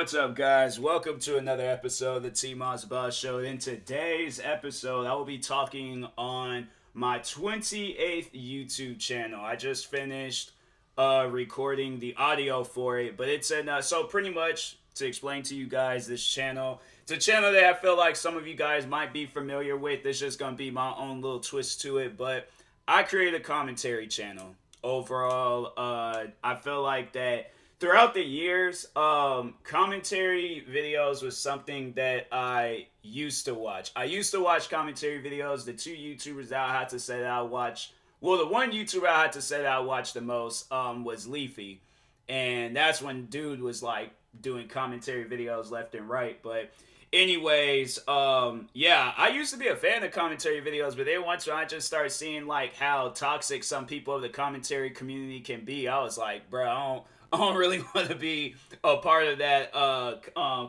What's up, guys? Welcome to another episode of the TMossBoss Show. In today's episode, I will be talking on my 28th YouTube channel. I just finished recording the audio for it, but it's so pretty much to explain to you guys, this channel, it's a channel that I feel like some of you guys might be familiar with. It's just gonna be my own little twist to it, but I created a commentary channel. Overall, I feel like that throughout the years, commentary videos was something that I used to watch. I used to watch commentary videos. The two YouTubers that I had to say that I watched, well, the one YouTuber I had to say that I watched the most was Leafy. And that's when dude was like doing commentary videos left and right. But anyways, yeah, I used to be a fan of commentary videos, but then once I just started seeing like how toxic some people of the commentary community can be, I was like, bro, I don't really want to be a part of that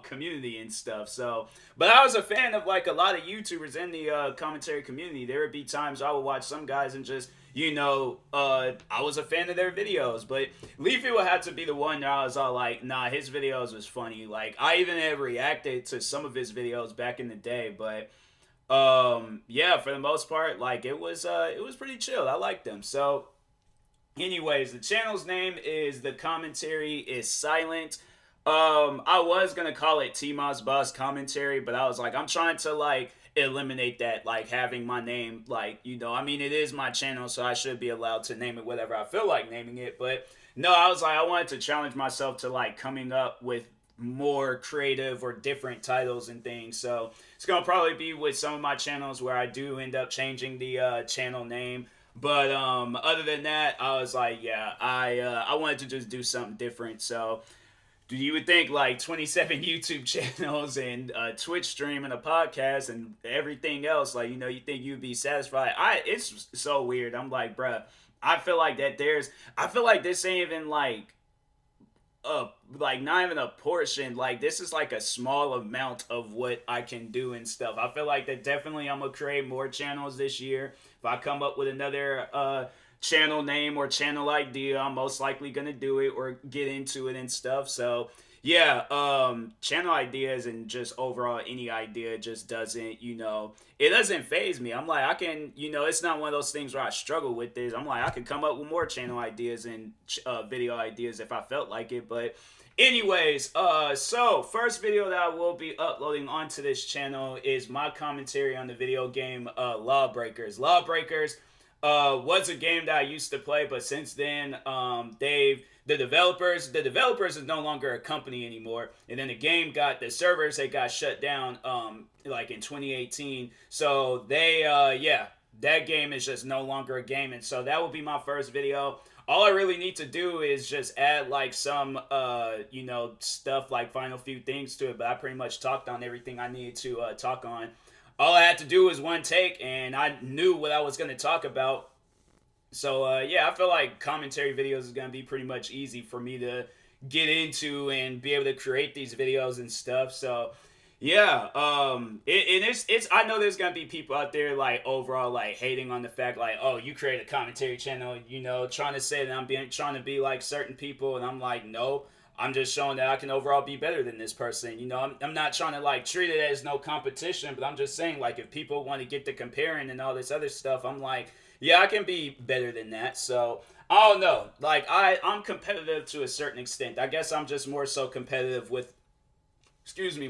community and stuff. So, but I was a fan of like a lot of YouTubers in the commentary community. There would be times I would watch some guys and just, I was a fan of their videos. But Leafy would have to be the one that I was all like, nah, his videos was funny. Like, I even have reacted to some of his videos back in the day. But yeah, for the most part, like it was pretty chill. I liked them. So anyways, the channel's name is The Commentary is Silent. I was gonna call it TMossBoss Commentary, but I was like, I'm trying to like eliminate that, like having my name, like, I mean, it is my channel, so I should be allowed to name it whatever I feel like naming it. But no, I was like, I wanted to challenge myself to like coming up with more creative or different titles and things. So it's gonna probably be with some of my channels where I do end up changing the channel name. But other than that, I was like, yeah, I wanted to just do something different. So you would think like 27 YouTube channels and a Twitch stream and a podcast and everything else, like, you think you'd be satisfied. It's so weird. I'm like, bruh, I feel like this ain't even like not even a portion. Like, this is like a small amount of what I can do and stuff. I feel like that definitely I'm gonna create more channels this year. If I come up with another channel name or channel idea, I'm most likely gonna do it or get into it and stuff. So yeah, channel ideas and just overall any idea just doesn't, it doesn't faze me. I'm like, I can, it's not one of those things where I struggle with this. I'm like, I could come up with more channel ideas and video ideas if I felt like it. But anyways, so first video that I will be uploading onto this channel is my commentary on the video game Lawbreakers. Lawbreakers was a game that I used to play, but since then the developers is no longer a company anymore, and then the servers got shut down like in 2018. So they that game is just no longer a game, and so that will be my first video. All I really need to do is just add like some stuff like final few things to it, but I pretty much talked on everything I needed to talk on. All I had to do was one take, and I knew what I was going to talk about. So, yeah, I feel like commentary videos is going to be pretty much easy for me to get into and be able to create these videos and stuff. So, yeah, it's I know there's going to be people out there, like, overall, like, hating on the fact, like, oh, you create a commentary channel, trying to say that I'm trying to be like certain people, and I'm like, no. I'm just showing that I can overall be better than this person. I'm not trying to like treat it as no competition, but I'm just saying, like, if people want to get to comparing and all this other stuff, I'm like, yeah, I can be better than that. So I don't know. Like, I'm competitive to a certain extent. I guess I'm just more so competitive with,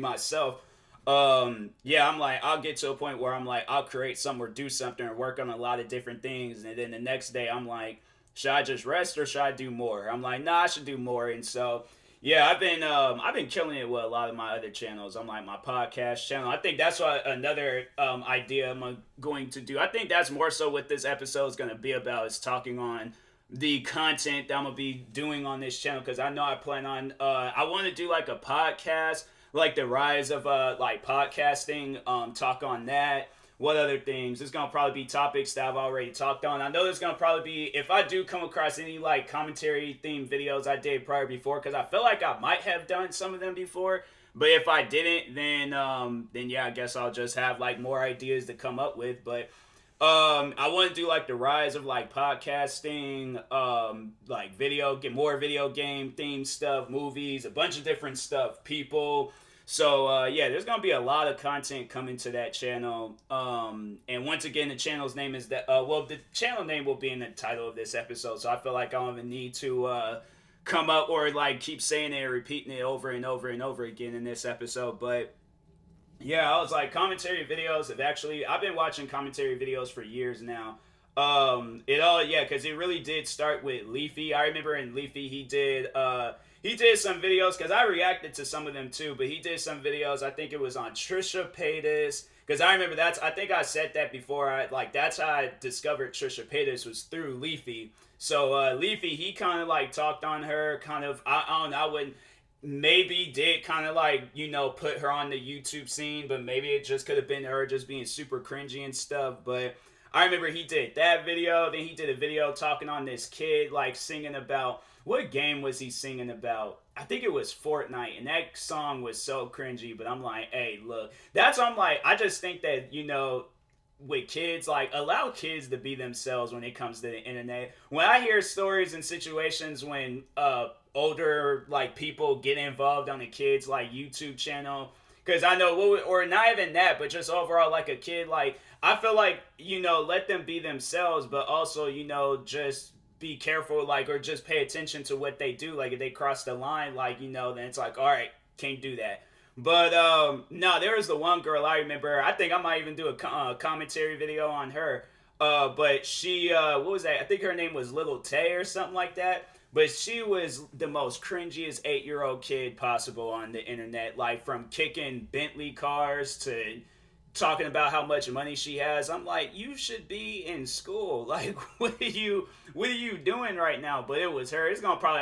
myself. Yeah, I'm like, I'll get to a point where I'm like, I'll create something or do something or work on a lot of different things, and then the next day I'm like, should I just rest or should I do more? I'm like, nah, I should do more. And so yeah, I've been killing it with a lot of my other channels. I'm like, my podcast channel. I think that's what another idea I'm going to do. I think that's more so what this episode is going to be about, is talking on the content that I'm going to be doing on this channel, because I know I plan on I want to do like a podcast, like the rise of like podcasting, talk on that. What other things? There's going to probably be topics that I've already talked on. I know there's going to probably be, if I do come across any like commentary themed videos I did prior before, because I feel like I might have done some of them before, but if I didn't, then yeah, I guess I'll just have like more ideas to come up with. But I want to do like the rise of like podcasting, like get more video game themed stuff, movies, a bunch of different stuff, people. So yeah, there's gonna be a lot of content coming to that channel. And once again, the channel's name is that. Well, the channel name will be in the title of this episode, so I feel like I don't even need to come up or like keep saying it and repeating it over and over and over again in this episode, but yeah, I was like, commentary videos have actually, I've been watching commentary videos for years now. Yeah, because it really did start with Leafy. I remember in Leafy, he did some videos, because I reacted to some of them too, but he did some videos, I think it was on Trisha Paytas, because I remember I think I said that before, that's how I discovered Trisha Paytas was through Leafy. So, Leafy, he kind of like talked on her, kind of, I don't know, I wouldn't, maybe did kind of like, put her on the YouTube scene, but maybe it just could have been her just being super cringy and stuff. But I remember he did that video. Then he did a video talking on this kid, like singing about, what game was he singing about? I think it was Fortnite, and that song was so cringy. But I'm like, hey, look, I'm like, I just think that, with kids, like, allow kids to be themselves when it comes to the internet. When I hear stories and situations when older like people get involved on a kid's like YouTube channel, because I know or not even that, but just overall like a kid, like I feel like let them be themselves, but also just be careful, like, or just pay attention to what they do. Like if they cross the line, like then it's like, all right, can't do that. But no, there was the one girl I remember. I think I might even do a commentary video on her. But she, what was that? I think her name was Little Tay or something like that. But she was the most cringiest 8-year-old kid possible on the internet. Like from kicking Bentley cars to talking about how much money she has. I'm like, you should be in school. Like, what are you doing right now? But it was her. There's gonna probably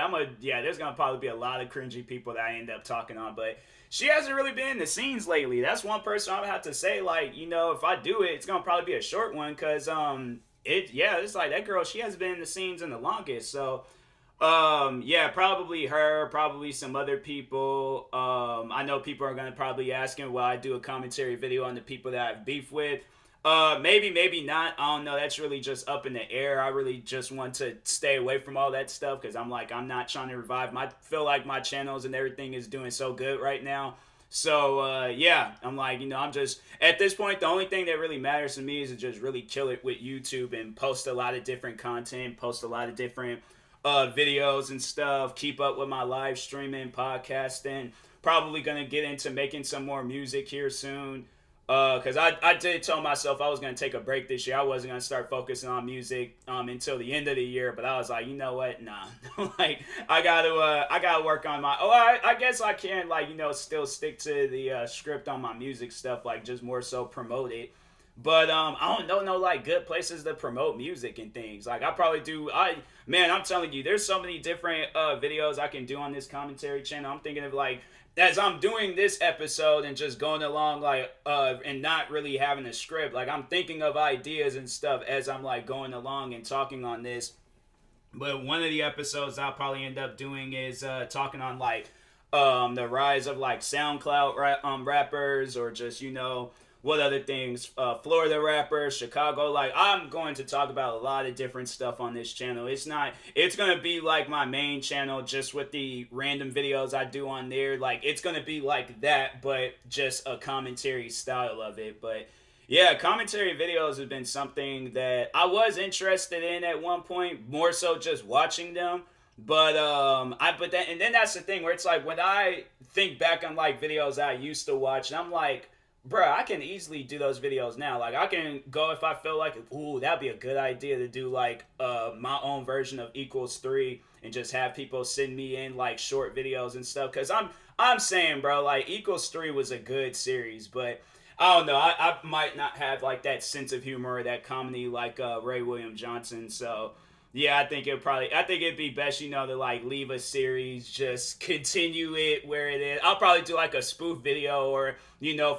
be a lot of cringy people that I end up talking on. But she hasn't really been in the scenes lately. That's one person I would have to say, like, if I do it, it's gonna probably be a short one, cause it's like that girl, she hasn't been in the scenes in the longest. So yeah, probably her, probably some other people. I know people are gonna probably asking, will I do a commentary video on the people that I have beef with? Maybe not. I don't know. That's really just up in the air. I really just want to stay away from all that stuff, because I'm not trying to revive feel like my channels and everything is doing so good right now. So, yeah, I'm like, I'm just, at this point, the only thing that really matters to me is to just really kill it with YouTube and post a lot of different content, post a lot of different videos and stuff, keep up with my live streaming, podcasting, probably going to get into making some more music here soon. Because I did tell myself I was going to take a break this year. I wasn't going to start focusing on music until the end of the year. But I was like, you know what? Nah. Like, I got to work on I guess I can, like, still stick to the script on my music stuff, like, just more so promote it. But I don't know no like good places to promote music and things. Like I probably do. I'm telling you, there's so many different videos I can do on this commentary channel. I'm thinking of like, as I'm doing this episode and just going along like and not really having a script, like I'm thinking of ideas and stuff as I'm like going along and talking on this. But one of the episodes I'll probably end up doing is talking on like the rise of like SoundCloud rappers, or just what other things, Florida rappers, Chicago. Like I'm going to talk about a lot of different stuff on this channel. It's going to be like my main channel, just with the random videos I do on there. Like it's going to be like that, but just a commentary style of it. But yeah, commentary videos have been something that I was interested in at one point, more so just watching them. But then that's the thing where it's like when I think back on like videos I used to watch, and I'm like, bro, I can easily do those videos now. Like, I can go if I feel like, ooh, that'd be a good idea to do, like, my own version of Equals 3 and just have people send me in, like, short videos and stuff. Because I'm saying, bro, like, Equals 3 was a good series, but I don't know. I might not have, like, that sense of humor or that comedy like Ray William Johnson, so yeah, I think it'd be best, to like leave a series, just continue it where it is. I'll probably do like a spoof video, or,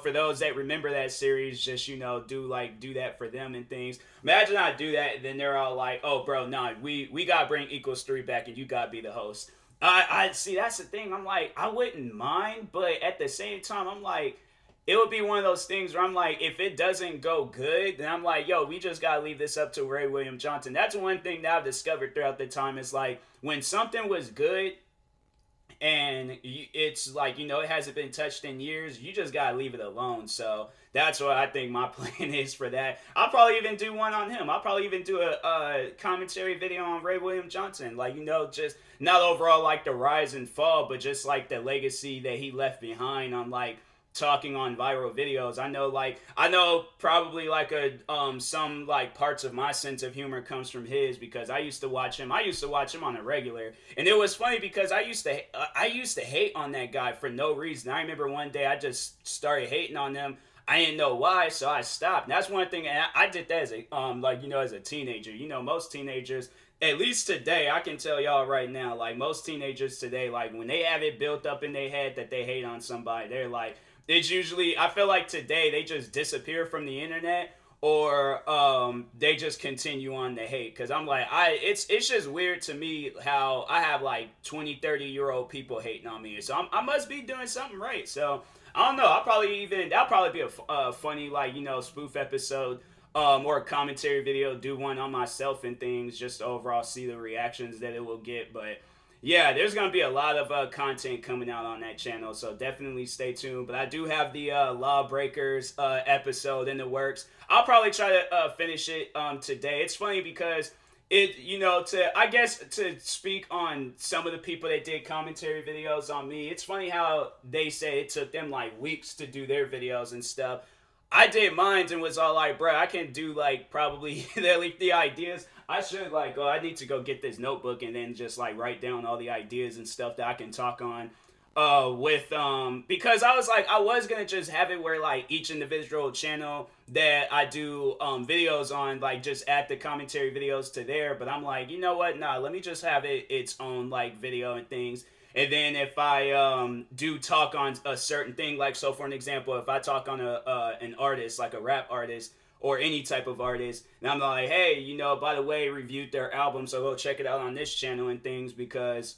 for those that remember that series, just, do that for them and things. Imagine I do that and then they're all like, oh bro, nah, we gotta bring Equals 3 back and you gotta be the host. I see, that's the thing. I'm like, I wouldn't mind, but at the same time, I'm like, it would be one of those things where I'm like, if it doesn't go good, then I'm like, yo, we just gotta leave this up to Ray William Johnson. That's one thing that I've discovered throughout the time is like when something was good and it's like, you know, it hasn't been touched in years, you just gotta leave it alone. So that's what I think my plan is for that. I'll probably even do one on him. I'll probably even do a commentary video on Ray William Johnson, like, you know, just not overall like the rise and fall, but just like the legacy that he left behind on like talking on viral videos. I know probably like a some like parts of my sense of humor comes from his, because I used to watch him on a regular, and it was funny because I used to hate on that guy for no reason. I remember one day I just started hating on him. I didn't know why, so I stopped. And that's one thing, and I did that as a like, you know, as a teenager. You know, most teenagers, at least today, I can tell y'all right now, like most teenagers today, like when they have it built up in their head that they hate on somebody, they're like, it's usually, I feel like today they just disappear from the internet, or they just continue on to hate. Because I'm like, it's just weird to me how I have like 20, 30-year-old people hating on me. So I must be doing something right. So I don't know. That'll probably be a funny, like, you know, spoof episode, or a commentary video, do one on myself and things, just to overall see the reactions that it will get. But yeah, there's going to be a lot of content coming out on that channel, so definitely stay tuned. But I do have the Lawbreakers episode in the works. I'll probably try to finish it today. It's funny because it, you know, to speak on some of the people that did commentary videos on me, it's funny how they say it took them like weeks to do their videos and stuff. I did mine and was all like, bro, I can do like probably the ideas. I should like, I need to go get this notebook and then just like write down all the ideas and stuff that I can talk on because I was like, I was gonna just have it where like each individual channel that I do videos on, like just add the commentary videos to there. But I'm like, you know what? Nah, let me just have it its own like video and things. And then if I do talk on a certain thing, like, so for an example, if I talk on an artist, like a rap artist or any type of artist, and I'm like, hey, you know, by the way, reviewed their album, so go check it out on this channel and things, because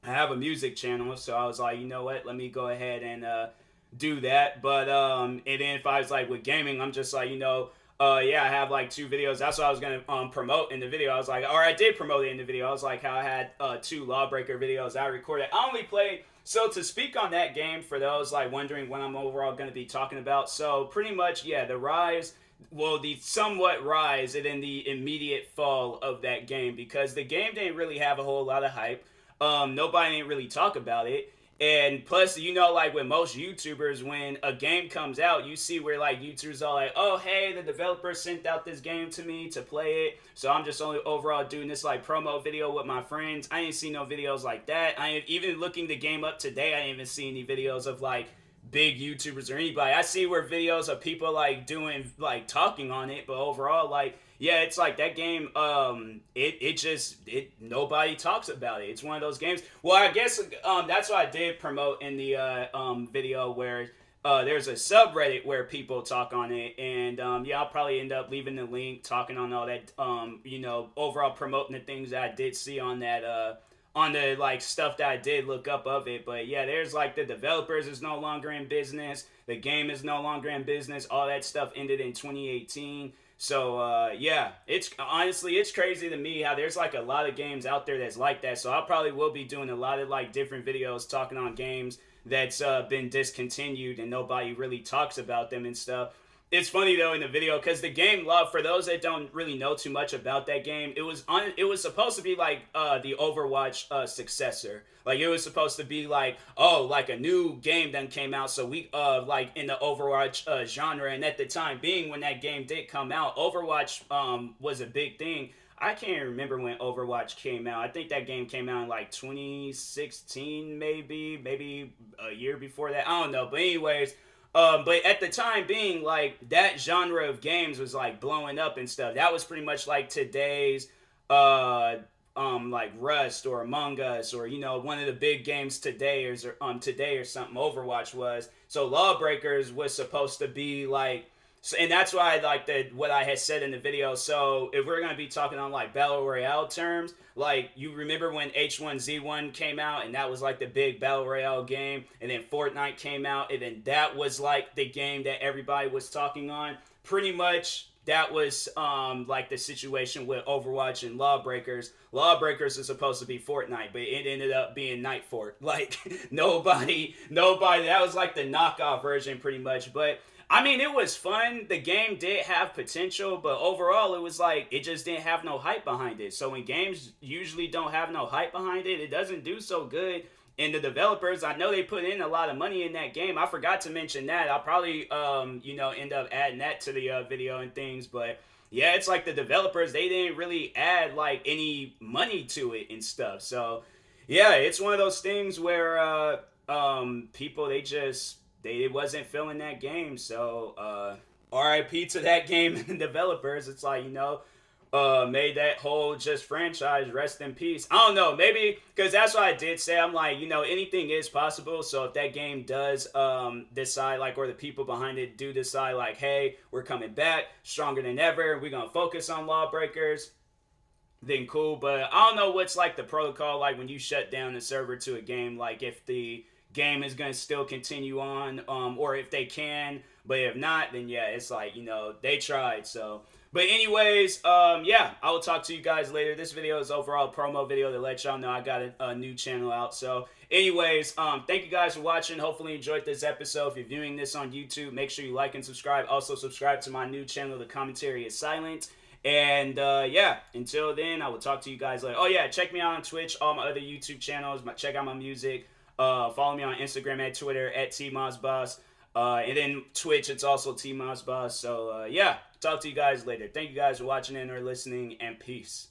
I have a music channel. So I was like, you know what, let me go ahead and do that. But and then if I was like with gaming, I'm just like, you know, yeah, I have like 2 videos. That's what I was gonna promote in the video. I was like, or I did promote it in the video. I was like, how I had 2 Lawbreaker videos I recorded. I only played. So to speak on that game, for those like wondering what I'm overall gonna be talking about, so pretty much, yeah, the rise. Well, the somewhat rise and then the immediate fall of that game, because the game didn't really have a whole lot of hype. Nobody didn't really talk about it. And plus, you know, like with most YouTubers, when a game comes out, you see where like YouTubers are like, oh, hey, the developer sent out this game to me to play it, so I'm just only overall doing this like promo video with my friends. I ain't seen no videos like that. I ain't even looking the game up today. I ain't even seen any videos of like big YouTubers or anybody. I see where videos of people like doing like talking on it, but overall, like, yeah, it's like that game, it nobody talks about it. It's one of those games. Well, I guess that's what I did promote in the video, where there's a subreddit where people talk on it, and yeah, I'll probably end up leaving the link, talking on all that, you know, overall promoting the things that I did see on that on the like stuff that I did look up of it. But yeah, there's like the developers is no longer in business, the game is no longer in business, all that stuff ended in 2018. So yeah, it's honestly, it's crazy to me how there's like a lot of games out there that's like that. So I probably will be doing a lot of like different videos talking on games that's been discontinued and nobody really talks about them and stuff. It's funny though in the video, because the game Love, for those that don't really know too much about that game, it was supposed to be like the Overwatch successor. Like it was supposed to be like, oh, like a new game that came out, so we like in the Overwatch genre. And at the time being, when that game did come out, Overwatch was a big thing. I can't remember when Overwatch came out. I think that game came out in like 2016, maybe a year before that. I don't know. But anyways, but at the time being, like, that genre of games was like blowing up and stuff. That was pretty much like today's like Rust or Among Us, or, you know, one of the big games today, or today or something Overwatch was. So Lawbreakers was supposed to be like So, and that's why I like what I had said in the video. So if we're gonna be talking on like battle royale terms, like you remember when H1Z1 came out and that was like the big battle royale game, and then Fortnite came out, and then that was like the game that everybody was talking on. Pretty much that was like the situation with Overwatch and Lawbreakers. Lawbreakers is supposed to be Fortnite, but it ended up being Night Fort. Like nobody. That was like the knockoff version, pretty much. But I mean, it was fun. The game did have potential, but overall, it was like it just didn't have no hype behind it. So when games usually don't have no hype behind it, it doesn't do so good. And the developers, I know they put in a lot of money in that game. I forgot to mention that. I'll probably, end up adding that to the video and things. But yeah, it's like the developers, they didn't really add like any money to it and stuff. So yeah, it's one of those things where people, they wasn't feeling that game. So RIP to that game and developers. It's like, made that whole just franchise rest in peace. I don't know, maybe because that's what I did say. I'm like, anything is possible. So if that game does decide, like, or the people behind it do decide, like, hey, we're coming back stronger than ever, we're gonna focus on Lawbreakers, then cool. But I don't know what's like the protocol, like when you shut down the server to a game, like if the game is going to still continue on, or if they can, but if not, then yeah, it's like, they tried. So but anyways, yeah, I will talk to you guys later. This video is overall a promo video to let y'all know I got a new channel out. So anyways, thank you guys for watching. Hopefully you enjoyed this episode. If you're viewing this on YouTube, make sure you like and subscribe. Also subscribe to my new channel, The Commentary is Silent. And yeah, until then, I will talk to you guys later. Oh yeah, check me out on Twitch, all my other YouTube channels, check out my music. Follow me on Instagram and Twitter at TMossBoss. And then Twitch, it's also TMossBoss. So yeah, talk to you guys later. Thank you guys for watching and or listening, and peace.